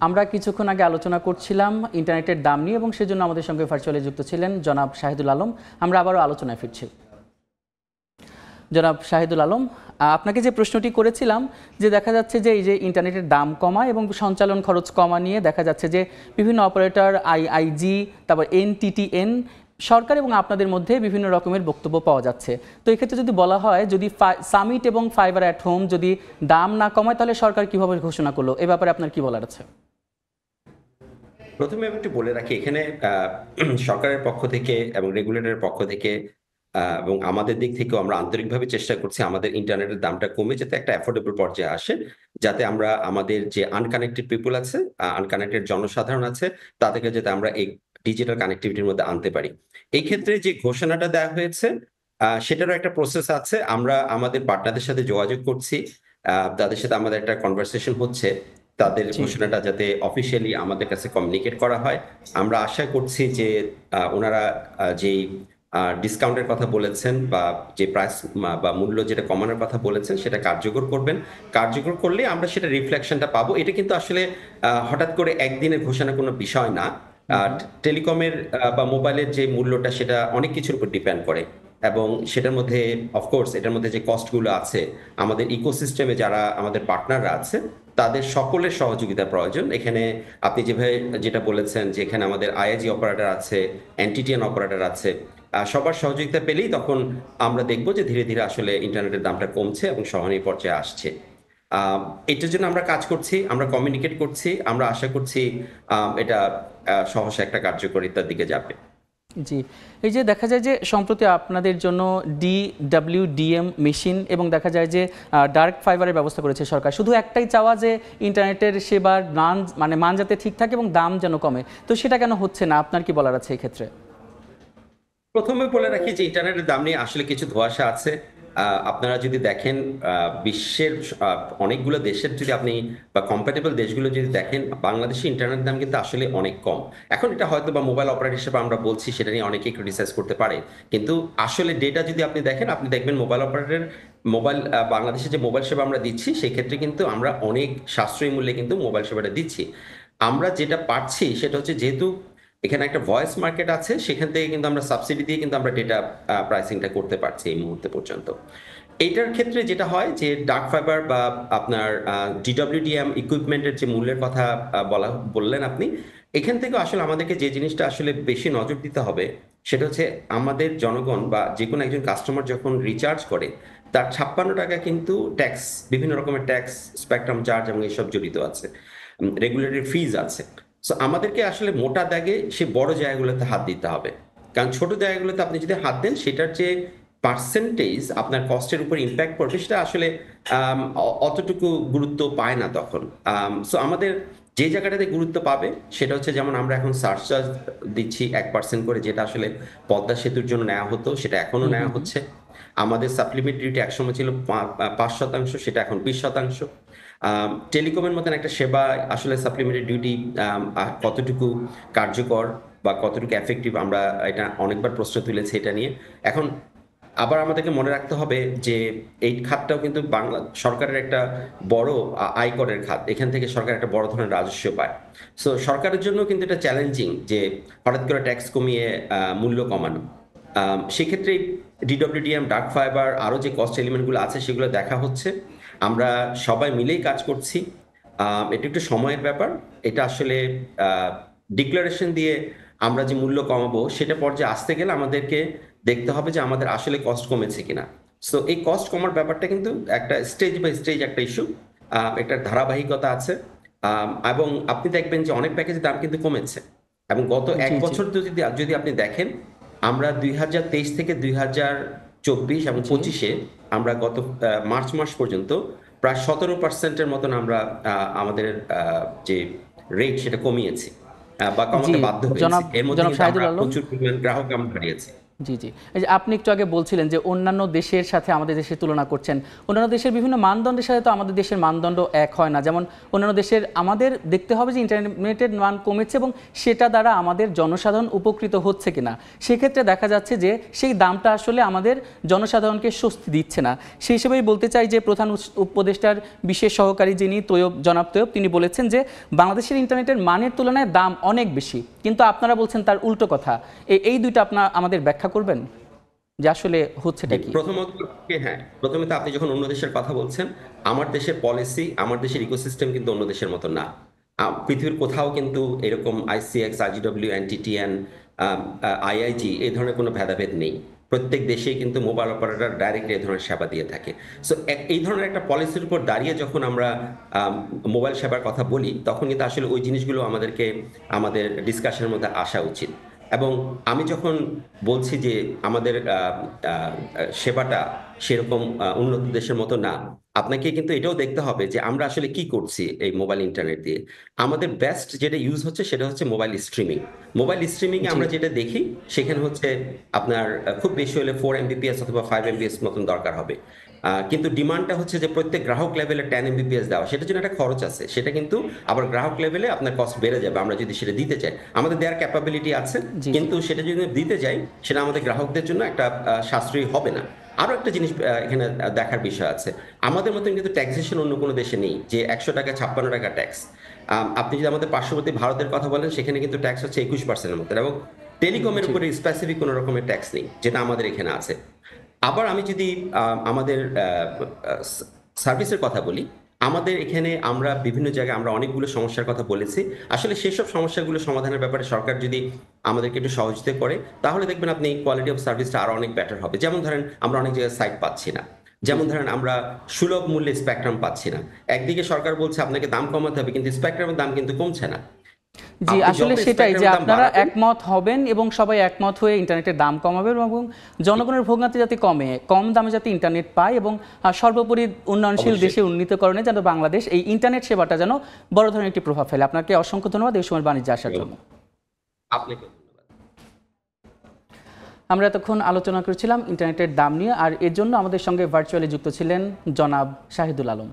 আমরা কিছুক্ষণ আগে আলোচনা করছিলাম ইন্টারনেটের দাম নিয়ে এবং সেজন্য আমাদের সঙ্গে ভার্চুয়ালি যুক্ত ছিলেন জনাব শাহিদুল আলম। আমরা আবারও আলোচনায় ফিরছি। জনাব শাহিদুল আলম, আপনাকে যে প্রশ্নটি করেছিলাম যে দেখা যাচ্ছে যে এই যে ইন্টারনেটের দাম কমা এবং সঞ্চালন খরচ কমা নিয়ে দেখা যাচ্ছে যে বিভিন্ন অপারেটর আইআইজি, তারপর এনটিটিএন, সরকার এবং আপনাদের মধ্যে বিভিন্ন রকমের বক্তব্য পাওয়া যাচ্ছে। তো এক্ষেত্রে যদি বলা হয় যদি সামিট এবং ফাইবার অ্যাট হোম যদি দাম না কমায় তাহলে সরকার কিভাবে ঘোষণা করলো, এ ব্যাপারে আপনার কি বলার আছে? প্রথমে আমি একটু বলে রাখি এখানে সরকারের পক্ষ থেকে এবং রেগুলেটরের পক্ষ থেকে এবং আমাদের দিক থেকেও আমরা আন্তরিকভাবে চেষ্টা করছি আমাদের ইন্টারনেটের দামটা কমে যাতে একটা অ্যাফোর্ডেবল পর্যায়ে আসে, যাতে আমরা আমাদের যে আনকানেক্টেড পিপল আছে, আনকানেক্টেড জনসাধারণ আছে, তাদেরকে যাতে আমরা এই ডিজিটাল কানেক্টিভিটির মধ্যে আনতে পারি। এই ক্ষেত্রে যে ঘোষণাটা দেওয়া হয়েছে সেটারও একটা প্রসেস আছে। আমরা আমাদের পার্টনারদের সাথে যোগাযোগ করছি, তাদের সাথে আমাদের একটা কনভারসেশন হচ্ছে তাদের জি। ঘোষণাটা যাতে অফিসিয়ালি আমাদের কাছে কমিউনিকেট করা হয়। আমরা আশা করছি যে ওনারা যেই ডিসকাউন্টের কথা বলেছেন বা যে প্রাইস বা মূল্য যেটা কমানোর কথা বলেছেন সেটা কার্যকর করবেন। কার্যকর করলে আমরা সেটা রিফ্লেকশনটা পাবো। এটা কিন্তু আসলে হঠাৎ করে একদিনের ঘোষণা কোনো বিষয় না। হুম। টেলিকমের বা মোবাইলের যে মূল্যটা সেটা অনেক কিছুর উপর ডিপেন্ড করে, এবং সেটার মধ্যে অফকোর্স এটার মধ্যে যে কস্টগুলো আছে, আমাদের ইকোসিস্টেমে যারা আমাদের পার্টনাররা আছে তাদের সকলের সহযোগিতা প্রয়োজন। এখানে আপনি যেভাবে যেটা বলেছেন যে এখানে আমাদের আইআইজি অপারেটর আছে, এনটিটিএন অপারেটর আছে, সবার সহযোগিতা পেলেই তখন আমরা দেখবো যে ধীরে ধীরে আসলে ইন্টারনেটের দামটা কমছে এবং সহনীয় পর্যায়ে আসছে। আহ, এটার জন্য আমরা কাজ করছি, আমরা কমিউনিকেট করছি, আমরা আশা করছি এটা সহসা একটা কার্যকারিতার দিকে যাবে। জি, এই যে দেখা যায় যে সম্প্রতি আপনাদের জন্য DWDM মেশিন এবং দেখা যায় যে ডার্ক ফাইবারের ব্যবস্থা করেছে সরকার। শুধু একটাই চাওয়া যে ইন্টারনেটের সেবার মান যাতে ঠিক থাকে এবং দাম যেন কমে। তো সেটা কেন হচ্ছে না, আপনার কি বলার আছে এই ক্ষেত্রে? প্রথমে বলে রাখি যে ইন্টারনেটের দাম নিয়ে আসলে কিছু ধোঁয়াশা আছে। আপনারা যদি দেখেন বিশ্বের অনেকগুলো দেশের যদি আপনি বা কম্প্যাটেবল দেশগুলো যদি দেখেন, বাংলাদেশে ইন্টারনেট দাম কিন্তু আসলে অনেক কম। এখন এটা হয়তো বা মোবাইল অপারেটর হিসেবে আমরা বলছি, সেটা নিয়ে অনেকেই ক্রিটিসাইজ করতে পারে, কিন্তু আসলে ডেটা যদি আপনি দেখেন, আপনি দেখবেন মোবাইল অপারেটর মোবাইল বাংলাদেশে যে মোবাইল সেবা আমরা দিচ্ছি সেক্ষেত্রে কিন্তু আমরা অনেক সাশ্রয়ী মূল্যে কিন্তু মোবাইল সেবাটা দিচ্ছি। আমরা যেটা পাচ্ছি সেটা হচ্ছে, যেহেতু এখানে একটা ভয়েস মার্কেট আছে, সেখান থেকে কিন্তু আমরা সাবসিডি দিয়ে কিন্তু আমরা ডেটা প্রাইসিংটা করতে পারছি এই মুহূর্তে পর্যন্ত। এইটার ক্ষেত্রে যেটা হয় যে ডার্ক ফাইবার বা আপনার ডিডব্লিউডিএম ইকুইপমেন্টের যে মূল্যের কথা বললেন আপনি, এখান থেকে আসলে আমাদেরকে যে জিনিসটা আসলে বেশি নজর দিতে হবে সেটা হচ্ছে, আমাদের জনগণ বা যে কোনো একজন কাস্টমার যখন রিচার্জ করে তার 56 টাকা কিন্তু ট্যাক্স, বিভিন্ন রকমের ট্যাক্স, স্পেকট্রাম চার্জ এবং এইসব জড়িত আছে, রেগুলেটরি ফিজ আছে। সো আমাদেরকে আসলে মোটা দাগে সে বড় জায়গাগুলোতে হাত দিতে হবে, কারণ ছোট জায়গাগুলোতে আপনি যদি হাত দেন সেটার যে পার্সেন্টেজ আপনার কস্টের উপর ইম্প্যাক্ট পড়বে সেটা আসলে অতটুকু গুরুত্ব পায় না তখন। সো আমাদের যে জায়গাটাতে গুরুত্ব পাবে সেটা হচ্ছে, যেমন আমরা এখন সার্চ চার্জ দিচ্ছি 1% করে, যেটা আসলে পদ্মা সেতুর জন্য নেওয়া হতো, সেটা এখনো হুম হুম নেওয়া হুম। হচ্ছে। আমাদের সাপ্লিমেন্টারি ডিউটি একসময় ছিল 5%, সেটা এখন 20%। টেলিকমের মতন একটা সেবা আসলে সাপ্লিমেন্টারি ডিউটি কতটুকু কার্যকর বা কতটুকু এফেক্টিভ, আমরা এটা অনেকবার প্রশ্ন তুলেছি এটা নিয়ে। এখন আবার আমাদেরকে মনে রাখতে হবে যে এই খাতটাও কিন্তু বাংলা সরকারের একটা বড় আয়করের খাত, এখান থেকে সরকার একটা বড় ধরনের রাজস্ব পায়। সো সরকারের জন্য কিন্তু এটা চ্যালেঞ্জিং যে হঠাৎ করে ট্যাক্স কমিয়ে মূল্য কমানো। সেক্ষেত্রে ডিডব্লিউডিএম, ডার্ক ফাইবার, আরো যে কস্ট এলিমেন্টগুলো আছে সেগুলো দেখা হচ্ছে। আমরা সবাই মিলেই কাজ করছি। এটা একটু সময়ের ব্যাপার। এটা আসলে ডিক্লারেশন দিয়ে আমরা যে মূল্য কমাবো সেটা পর্যায়ে আসতে গেলে আমাদেরকে দেখতে হবে যে আমাদের আসলে কস্ট কমেছে কিনা। সো এই কস্ট কমার ব্যাপারটা কিন্তু একটা স্টেজ বাই স্টেজ একটা ইস্যু, একটা ধারাবাহিকতা আছে। এবং আপনি দেখবেন যে অনেক প্যাকেজের দাম কিন্তু কমেছে, এবং গত এক জি জি বছর যদি যদি আপনি দেখেন, আমরা 2023 থেকে 2024 এবং জি 25-এ আমরা গত মার্চ মাস পর্যন্ত প্রায় 17%-এর মতন আমরা আমাদের যে রেট সেটা কমিয়েছি বা জি। কমাতে বাধ্য হয়েছি। জনাব এর মধ্যে জনাব কিন্তু আমরা শাহিদুল আলম, প্রচুর পরিমাণ গ্রাহক আমরা হারিয়েছি। জি জি, এই যে আপনি একটু আগে বলছিলেন যে অন্যান্য দেশের সাথে আমাদের দেশের তুলনা করছেন, অন্যান্য দেশের বিভিন্ন মানদণ্ডের সাথে তো আমাদের দেশের মানদণ্ড এক হয় না। যেমন অন্যান্য দেশের আমাদের দেখতে হবে যে ইন্টারনেটের মান কমেছে এবং সেটা দ্বারা আমাদের জনসাধারণ উপকৃত হচ্ছে কিনা। সেক্ষেত্রে দেখা যাচ্ছে যে সেই দামটা আসলে আমাদের জনসাধারণকে স্বস্তি দিচ্ছে না। সেই হিসেবেই বলতে চাই যে প্রধান উপদেষ্টার বিশেষ সহকারী যিনি জনাব তৈয়ব, তিনি বলেছেন যে বাংলাদেশের ইন্টারনেটের মানের তুলনায় দাম অনেক বেশি, কিন্তু আপনারা বলছেন তার উল্টো কথা। এই দুইটা আপনার আমাদের ব্যাখ্যা করবেন যে আসলে হচ্ছেটা কি? প্রথমত, হ্যাঁ, প্রথমে তো আপনি যখন অন্য দেশের কথা বলছেন, আমার দেশের পলিসি, আমার দেশের ইকোসিস্টেম কিন্তু অন্য দেশের মতো না। পৃথিবীর কোথাও কিন্তু এরকম আইসিএক্স, আইজিডব্লিউ, এনটিটিএন, আইআইজি এই ধরনের কোনো ভেদাভেদ নেই। প্রত্যেক দেশেই কিন্তু মোবাইল অপারেটর ডাইরেক্টলি এই ধরনের সেবা দিয়ে থাকে। সো এই ধরনের একটা পলিসির উপর দাঁড়িয়ে যখন আমরা মোবাইল সেবার কথা বলি, তখন কিন্তু আসলে ওই জিনিসগুলো আমাদেরকে আমাদের ডিসকাশনের মধ্যে আসা উচিত। এবং আমি যখন বলছি যে আমাদের সেবাটা সেরকম উন্নত দেশের মতো না, আপনাকে কিন্তু এটাও দেখতে হবে যে আমরা আসলে কি করছি এই মোবাইল ইন্টারনেট দিয়ে। আমাদের বেস্ট যেটা ইউজ হচ্ছে সেটা হচ্ছে মোবাইল স্ট্রিমিং। মোবাইল স্ট্রিমিং এ জি আমরা যেটা দেখি সেখানে হচ্ছে আপনার খুব বেশি হলে 4 Mbps অথবা 5 Mbps মতন দরকার হবে। কিন্তু ডিমান্ডটা হচ্ছে যে প্রত্যেক গ্রাহক লেভেলে 10 Mbps দেওয়া, সেটার জন্য একটা খরচ আছে। সেটা কিন্তু আবার গ্রাহক লেভেলে আপনার কস্ট বেড়ে যাবে আমরা যদি সেটা দিতে চাই। আমাদের দেওয়ার ক্যাপাবিলিটি আছে, জি জি কিন্তু সেটা যদি দিতে যাই সেটা আমাদের গ্রাহকদের জন্য একটা সাশ্রয়ী হবে না। আরো একটা জিনিস এখানে দেখার বিষয় আছে। আমাদের মতন কিন্তু ট্যাক্সেশন অন্য কোনো দেশে নেই যে 100 টাকা 56 টাকা ট্যাক্স। আপনি যদি আমাদের পার্শ্ববর্তী ভারতের কথা বলেন, সেখানে কিন্তু ট্যাক্স হচ্ছে 21%-এর মতো, এবং টেলিকমের জি উপরে স্পেসিফিক কোনো রকমের ট্যাক্স নেই, যেটা আমাদের এখানে আছে। আবার আমি যদি আমাদের সার্ভিসের কথা বলি, আমাদের এখানে আমরা বিভিন্ন জায়গায় আমরা অনেকগুলো সমস্যার কথা বলেছি। আসলে সেসব সমস্যাগুলো সমাধানের ব্যাপারে সরকার যদি আমাদেরকে একটু সহযোগিতা করে, তাহলে দেখবেন আপনি কোয়ালিটি অফ সার্ভিসটা আরো অনেক বেটার হবে। যেমন ধরেন আমরা অনেক জায়গায় সাইট পাচ্ছি না, যেমন ধরেন আমরা সুলভ মূল্যে স্পেকট্রাম পাচ্ছি না। একদিকে সরকার বলছে আপনাকে দাম কমাতে হবে, কিন্তু স্পেকট্রামের দাম কিন্তু কমছে না। জি, আপনি আসলে যত সেটাই যে স্পেকট্রামের দাম আপনারা বাড়াবেন, একমত হবেন এবং সবাই একমত হয়ে ইন্টারনেটের দাম কমাবেন এবং জনগণের ভোগান্তি যাতে কমে, কম দামে যাতে ইন্টারনেট পায় এবং সর্বোপরি উন্নয়নশীল অবশ্যই দেশে উন্নীতকরণে যেন বাংলাদেশ এই ইন্টারনেট সেবাটা যেন বড় ধরনের একটি প্রভাব ফেলে। আপনাকে অসংখ্য ধন্যবাদ এই সময় বাণিজ্যে আসার জন্য। আপনাকে আমরা এতক্ষণ আলোচনা করেছিলাম ইন্টারনেটের দাম নিয়ে, আর এর জন্য আমাদের সঙ্গে ভার্চুয়ালি যুক্ত ছিলেন জনাব শাহিদুল আলম।